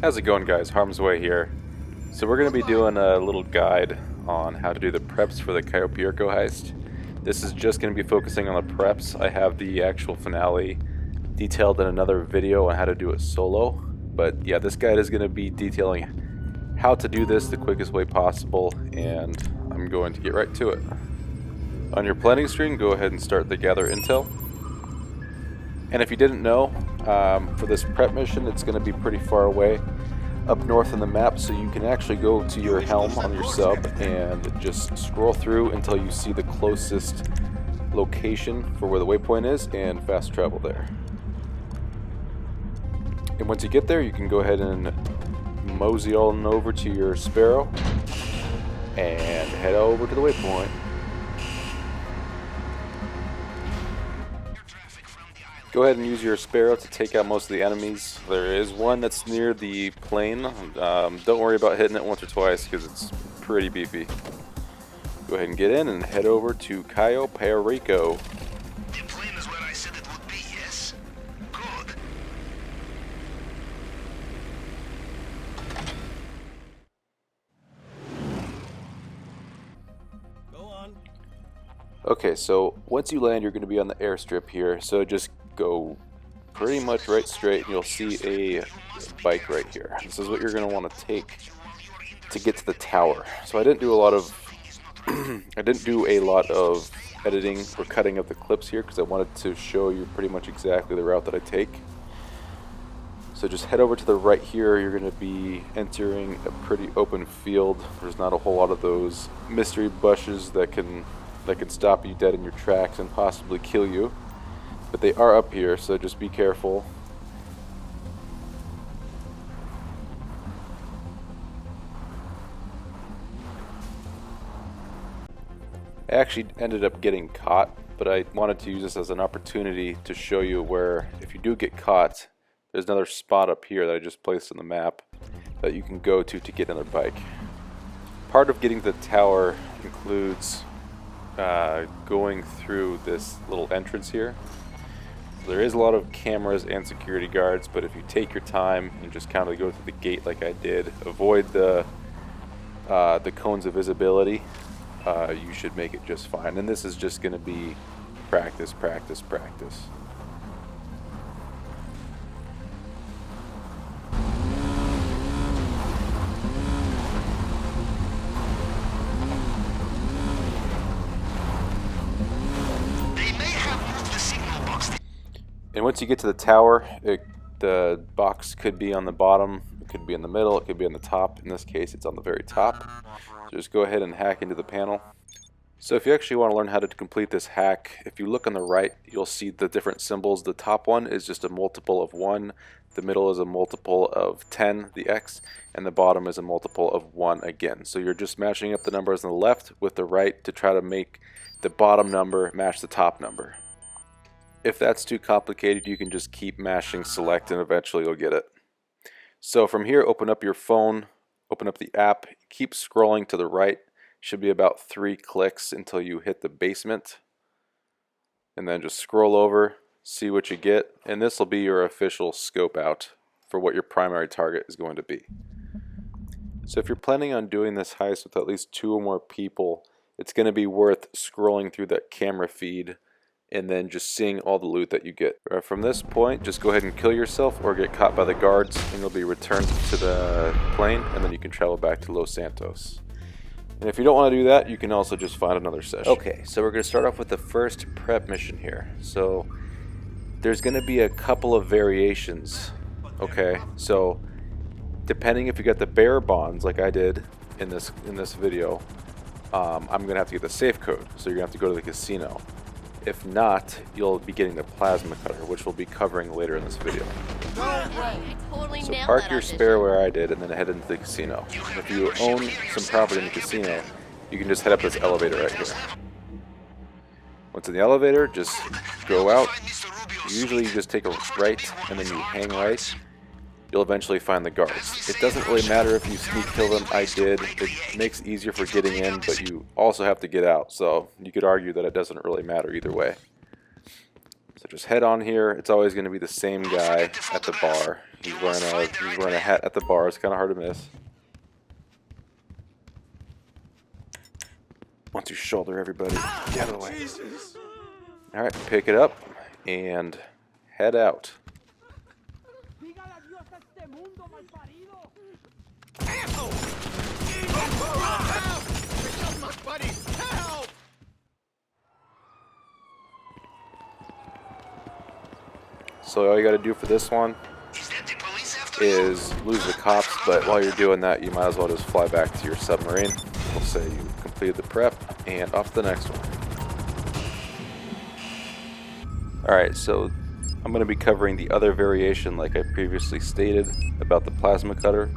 How's it going, guys? Harm's Way here. So we're going to be doing a little guide on how to do the preps for the Cayo Perico heist. This is just going to be focusing on the preps. I have the actual finale detailed in another video on how to do it solo. But yeah, this guide is going to be detailing how to do this the quickest way possible, and I'm going to get right to it. On your planning screen, go ahead and start the gather intel. And if you didn't know, for this prep mission, it's going to be pretty far away up north on the map, so you can actually go to your helm on your sub and just scroll through until you see the closest location for where the waypoint is and fast travel there. And once you get there, you can go ahead and mosey on over to your Sparrow and head over to the waypoint. Go ahead and use your Sparrow to take out most of the enemies. There is one that's near the plane. Don't worry about hitting it once or twice because it's pretty beefy. Go ahead and get in and head over to Cayo, Perico. The plane is where I said it would be, yes? Good. Go on. Okay, so once you land, you're going to be on the airstrip here. So just go pretty much right straight and you'll see a bike right here. This is what you're going to want to take to get to the tower. So I didn't do a lot of editing or cutting of the clips here because I wanted to show you pretty much exactly the route that I take. So just head over to the right here. You're going to be entering a pretty open field. There's not a whole lot of those mystery bushes that can stop you dead in your tracks and possibly kill you. But they are up here, so just be careful. I actually ended up getting caught, but I wanted to use this as an opportunity to show you where, if you do get caught, there's another spot up here that I just placed on the map that you can go to get another bike. Part of getting to the tower includes going through this little entrance here. There is a lot of cameras and security guards, but if you take your time and just kind of go through the gate like I did, avoid the cones of visibility, you should make it just fine. And this is just going to be practice, practice, practice. And once you get to the tower, the box could be on the bottom, it could be in the middle, it could be on the top. In this case, it's on the very top. So just go ahead and hack into the panel. So if you actually want to learn how to complete this hack, if you look on the right, you'll see the different symbols. The top one is just a multiple of 1, the middle is a multiple of 10, the X, and the bottom is a multiple of 1 again. So you're just matching up the numbers on the left with the right to try to make the bottom number match the top number. If that's too complicated, you can just keep mashing select and eventually you'll get it. So from here, open up your phone, open up the app, keep scrolling to the right. Should be about 3 clicks until you hit the basement. And then just scroll over, see what you get, and this will be your official scope out for what your primary target is going to be. So if you're planning on doing this heist with at least 2 or more people, it's going to be worth scrolling through that camera feed and then just seeing all the loot that you get. From this point, just go ahead and kill yourself or get caught by the guards and you'll be returned to the plane, and then you can travel back to Los Santos. And if you don't want to do that, you can also just find another session. Okay, so we're going to start off with the first prep mission here. So there's going to be a couple of variations. Okay, so depending if you got the bearer bonds like I did in this video, I'm going to have to get the safe code. So you're going to have to go to the casino. If not, you'll be getting the plasma cutter, which we'll be covering later in this video. So park your spare where I did and then head into the casino. If you own some property in the casino, you can just head up this elevator right here. Once in the elevator, just go out. Usually you just take a right and then you hang right. You'll eventually find the guards. It doesn't really matter if you sneak kill them. I did. It makes it easier for getting in, but you also have to get out. So you could argue that it doesn't really matter either way. So So just head on here. It's always going to be the same guy at the bar. He's wearing a hat at the bar. It's kind of hard to miss. Once you shoulder everybody, get out of the way. Alright, pick it up and head out. So all you got to do for this one is lose the cops, but while you're doing that, you might as well just fly back to your submarine. We'll say you completed the prep, and off to the next one. Alright, so I'm going to be covering the other variation like I previously stated about the plasma cutter.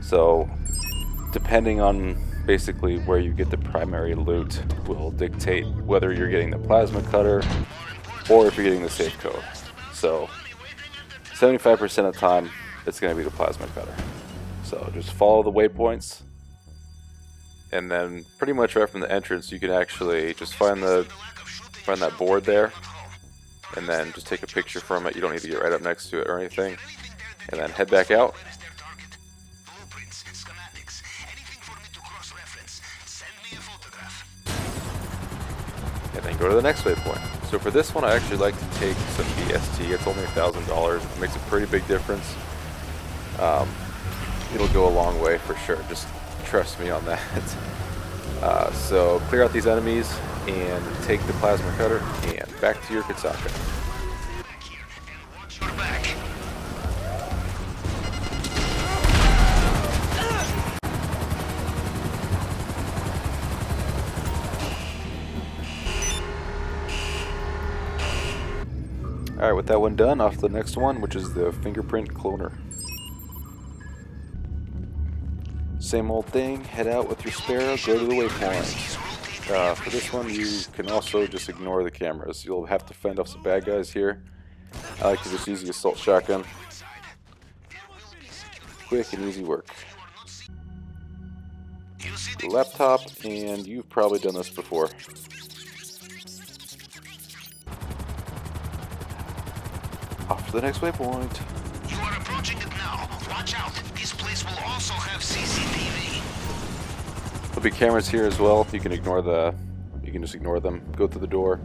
So depending on basically where you get the primary loot will dictate whether you're getting the plasma cutter or if you're getting the safe code. So 75% of the time it's going to be the plasma cutter. So just follow the waypoints, and then pretty much right from the entrance you can actually just find that board there, and then just take a picture from it. You don't need to get right up next to it or anything, and then head back out. And then go to the next waypoint. So for this one, I actually like to take some BST. It's only $1,000. It makes a pretty big difference. It'll go a long way for sure. Just trust me on that. So clear out these enemies and take the plasma cutter and back to your Kitsaka. Alright, with that one done, off to the next one, which is the Fingerprint Cloner. Same old thing, head out with your Sparrow, go to the waypoint. For this one, you can also just ignore the cameras. You'll have to fend off some bad guys here. I like to just use the assault shotgun. Quick and easy work. The laptop, and you've probably done this before. Off to the next waypoint. You are approaching it now. Watch out. This place will also have CCTV. There'll be cameras here as well. You can just ignore them. Go through the door,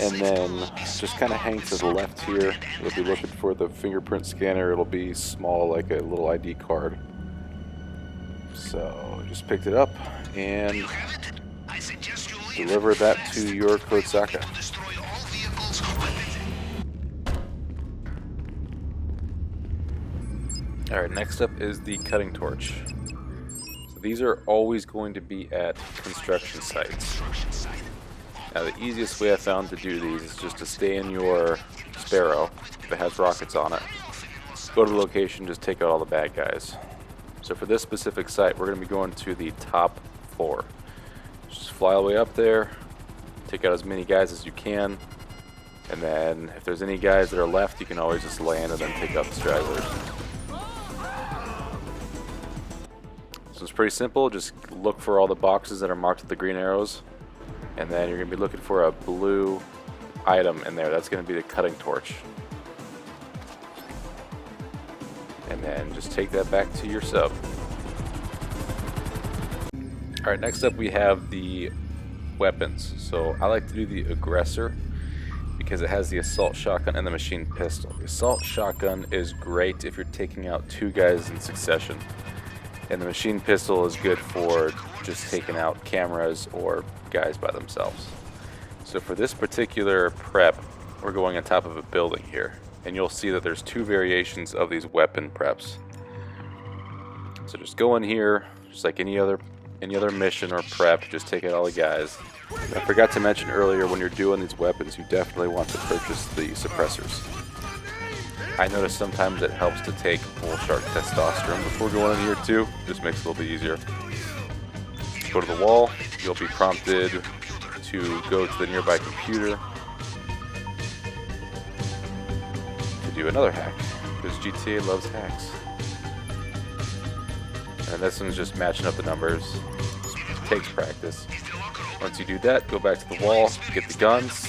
and then just kind of hang to the left here. You'll be looking for the fingerprint scanner. It'll be small, like a little ID card. So just picked it up and deliver that to your Kitsaka. Alright, next up is the cutting torch. So these are always going to be at construction sites. Now the easiest way I found to do these is just to stay in your Sparrow that has rockets on it. Go to the location, just take out all the bad guys. So for this specific site, we're going to be going to the top floor. Just fly all the way up there, take out as many guys as you can, and then if there's any guys that are left, you can always just land and then take out the stragglers. So it's pretty simple. Just look for all the boxes that are marked with the green arrows, and then you're going to be looking for a blue item in there. That's going to be the cutting torch. And then just take that back to your sub. Alright, next up we have the weapons. So I like to do the aggressor because it has the assault shotgun and the machine pistol. The assault shotgun is great if you're taking out two guys in succession. And the machine pistol is good for just taking out cameras or guys by themselves. So for this particular prep, we're going on top of a building here. And you'll see that there's two variations of these weapon preps. So just go in here, just like any other mission or prep, just take out all the guys. I forgot to mention earlier, when you're doing these weapons, you definitely want to purchase the suppressors. I notice sometimes it helps to take Bull Shark Testosterone before going in here too. Just makes it a little bit easier. Go to the wall. You'll be prompted to go to the nearby computer to do another hack, because GTA loves hacks. And this one's just matching up the numbers. It takes practice. Once you do that, go back to the wall, get the guns,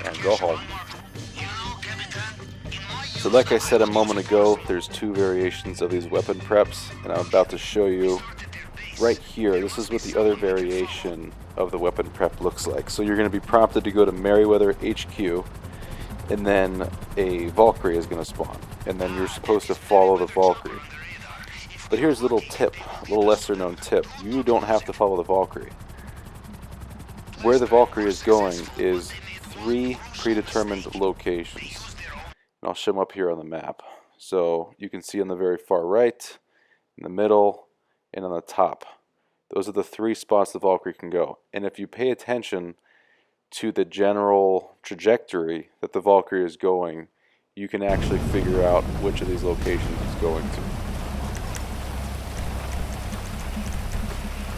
and go home. So like I said a moment ago, there's two variations of these weapon preps, and I'm about to show you right here. This is what the other variation of the weapon prep looks like. So you're going to be prompted to go to Merryweather HQ, and then a Valkyrie is going to spawn, and then you're supposed to follow the Valkyrie. But here's a little tip, a little lesser known tip. You don't have to follow the Valkyrie. Where the Valkyrie is going is 3 predetermined locations. And I'll show them up here on the map. So you can see on the very far right, in the middle, and on the top. Those are the 3 spots the Valkyrie can go. And if you pay attention to the general trajectory that the Valkyrie is going, you can actually figure out which of these locations it's going to.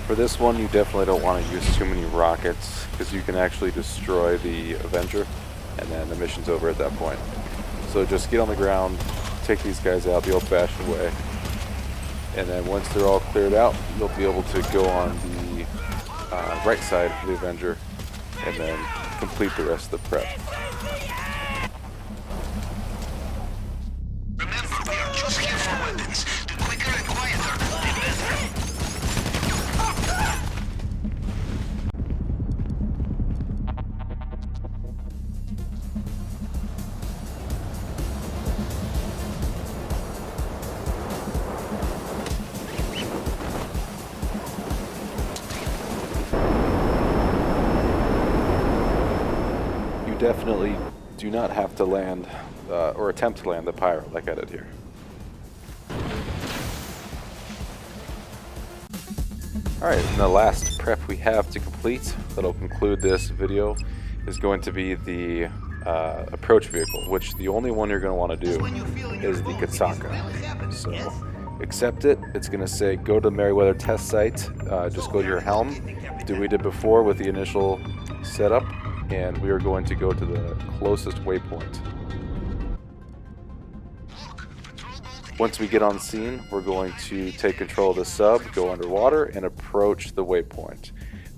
For this one, you definitely don't want to use too many rockets, because you can actually destroy the Avenger, and then the mission's over at that point. So just get on the ground, take these guys out the old-fashioned way, and then once they're all cleared out, you'll be able to go on the right side of the Avenger, and then complete the rest of the prep. Remember, we are just here for weapons. The quicker and quieter, the better. Definitely do not have to land or attempt to land the pyro like I did here. Alright, and the last prep we have to complete that'll conclude this video is going to be the approach vehicle, which the only one you're going to want to do is the Katsaka. So accept it. It's going to say go to Merryweather test site, just go to your helm, do what we did before with the initial setup, and we are going to go to the closest waypoint. Once we get on scene, we're going to take control of the sub, go underwater, and approach the waypoint.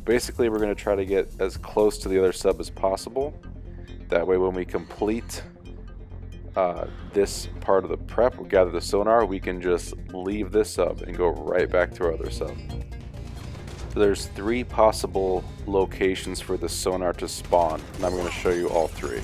Basically, we're going to try to get as close to the other sub as possible. That way, when we complete this part of the prep, we gather the sonar, we can just leave this sub and go right back to our other sub. So there's 3 possible locations for the sonar to spawn, and I'm going to show you all 3.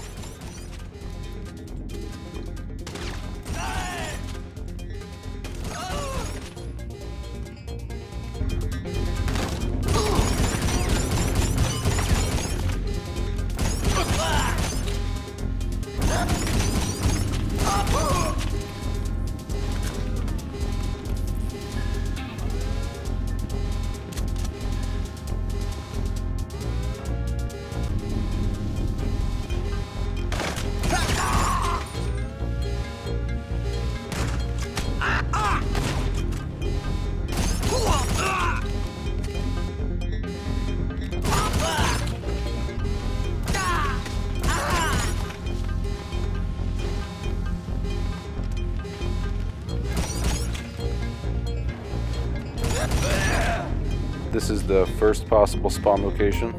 This is the first possible spawn location.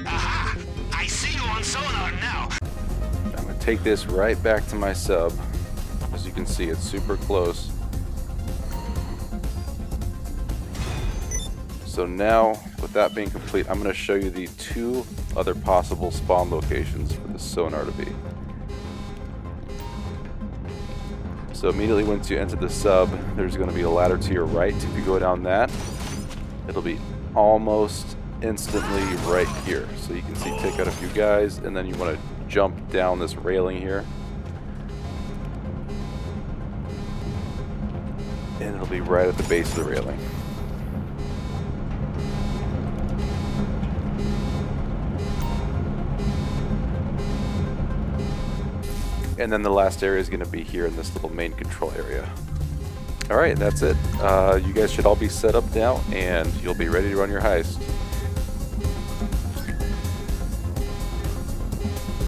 Aha! I see you on sonar now. I'm going to take this right back to my sub. As you can see, it's super close. So now, with that being complete, I'm going to show you the 2 other possible spawn locations for the sonar to be. So immediately once you enter the sub, there's going to be a ladder to your right. If you go down that, it'll be almost instantly right here. So you can see take out a few guys, and then you want to jump down this railing here. And it'll be right at the base of the railing. And then the last area is going to be here in this little main control area. Alright, that's it. You guys should all be set up now, and you'll be ready to run your heist.